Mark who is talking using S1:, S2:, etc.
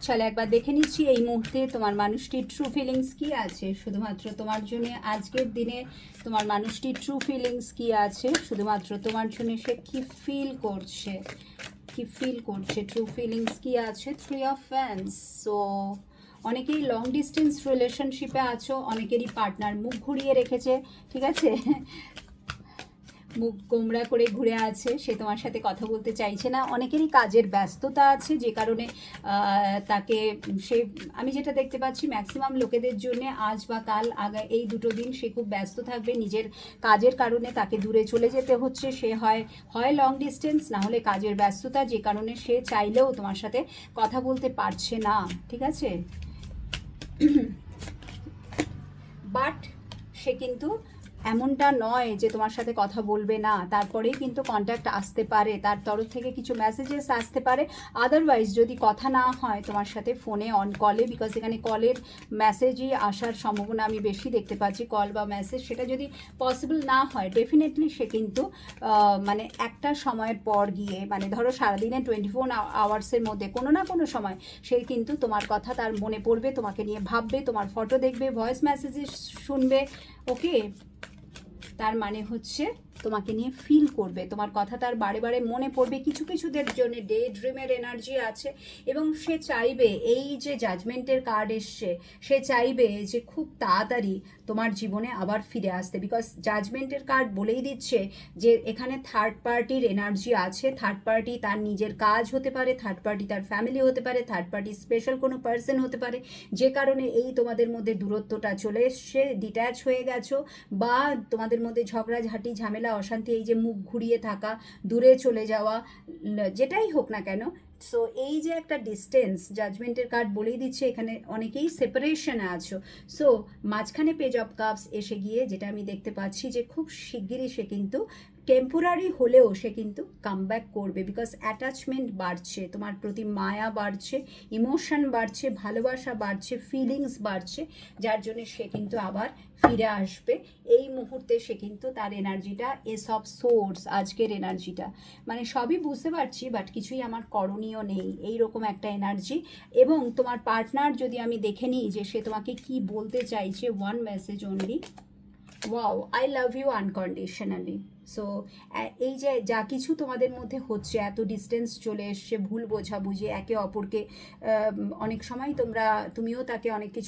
S1: চলো একবার দেখে নিচ্ছি এই মুহূর্তে তোমার মানুষটির ট্রু ফিলিংস কি আছে শুধুমাত্র তোমার জন্য আজকের দিনে। তোমার মানুষটির ট্রু ফিলিংস কি আছে শুধুমাত্র তোমার জন্য, সে কি ফিল করছে, কি ফিল করছে, ট্রু ফিলিংস কি আছে। 3 of Wands। সো অনেকেই লং ডিস্টেন্স রিলেশনশিপে আছো, অনেকেরই পার্টনার মুখ ঘুরিয়ে রেখেছে, ঠিক আছে, মুখ গোমড়া করে ঘুরে আছে, সে তোমার সাথে কথা বলতে চাইছে না। অনেকেরই কাজের ব্যস্ততা আছে যে কারণে তাকে সে, আমি যেটা দেখতে পাচ্ছি ম্যাক্সিমাম লোকেদের জন্য আজ বা কাল আগা এই দুটো দিন সে খুব ব্যস্ত থাকবে, নিজের কাজের কারণে তাকে দূরে চলে যেতে হচ্ছে। সে হয় লং ডিস্টেন্স, না হলে কাজের ব্যস্ততা, যে কারণে সে চাইলেও তোমার সাথে কথা বলতে পারছে না, ঠিক আছে। বাট সে কিন্তু এমনটা নয় যে তোমার সাথে কথা বলবে না, তারপরেই কিন্তু কন্ট্যাক্ট আসতে পারে, তার তরফ থেকে কিছু মেসেজেস আসতে পারে। আদারওয়াইজ যদি কথা না হয় তোমার সাথে ফোনে অন কলে, বিকজ এখানে কলের মেসেজই আসার সম্ভাবনা আমি বেশি দেখতে পাচ্ছি, কল বা মেসেজ, সেটা যদি পসিবল না হয় ডেফিনেটলি সে কিন্তু মানে একটা সময়ের পর গিয়ে, মানে ধরো সারাদিনে 24 আওয়ার্সের মধ্যে কোনো না কোনো সময় সে কিন্তু তোমার কথা তার মনে পড়বে, তোমাকে নিয়ে ভাববে, তোমার ফটো দেখবে, ভয়েস মেসেজেস শুনবে, ওকে। তার মানে হচ্ছে তোমাকে নিয়ে ফিল করবে, তোমার কথা তার বারে বারে মনে পড়বে। কিছু কিছুদের জন্য ডে ড্রিমের এনার্জি আছে, এবং সে চাইবে, এই যে জাজমেন্টের কার্ড এসছে, সে চাইবে যে খুব তাড়াতাড়ি তোমার জীবনে আবার ফিরে আসতে, বিকজ জাজমেন্টের কার্ড বলেই দিচ্ছে যে এখানে থার্ড পার্টির এনার্জি আছে। থার্ড পার্টি তার নিজের কাজ হতে পারে, থার্ড পার্টি তার ফ্যামিলি হতে পারে, থার্ড পার্টি স্পেশাল কোনো পার্সন হতে পারে, যে কারণে এই তোমাদের মধ্যে দূরত্বটা চলে এসছে, ডিট্যাচ হয়ে গেছো, বা তোমাদের মধ্যে ঝগড়াঝাঁটি ঝামেলা অশান্তি, এই যে মুখ ঘুরিয়ে থাকা, দূরে চলে যাওয়া, যেটাই হোক না কেন। সো এই যে একটা ডিস্টেন্স, জাজমেন্টের কার্ড বলেই দিচ্ছে এখানে অনেকেই সেপারেশনে আছো। সো মাঝখানে পেজ অফ কাপস এসে গিয়ে যেটা আমি দেখতে পাচ্ছি যে খুব শিগগিরই সে কিন্তু টেম্পোরারি হলেও সে কিন্তু কামব্যাক করবে, বিকজ অ্যাটাচমেন্ট বাড়ছে, তোমার প্রতি মায়া বাড়ছে, ইমোশন বাড়ছে, ভালোবাসা বাড়ছে, ফিলিংস বাড়ছে, যার জন্য সে কিন্তু আবার ফিরে আসবে। এই মুহূর্তে সে কিন্তু তার এনার্জিটা, এস অফ সোর্স আজকের এনার্জিটা, মানে সবই বুঝতে পারছি বাট কিছুই আমার করণীয় নেই, এই রকম একটা এনার্জি। এবং তোমার পার্টনার যদি আমি দেখে নিই যে সে তোমাকে কি বলতে চাইছে, one message only, wow, I love you unconditionally. So এই যে যা কিছু তোমাদের মধ্যে হচ্ছে, এত ডিস্টেন্স চলে এসছে, ভুল বোঝাবুঝি, একে অপরকে অনেক সময় তুমিও তাকে অনেক কিছু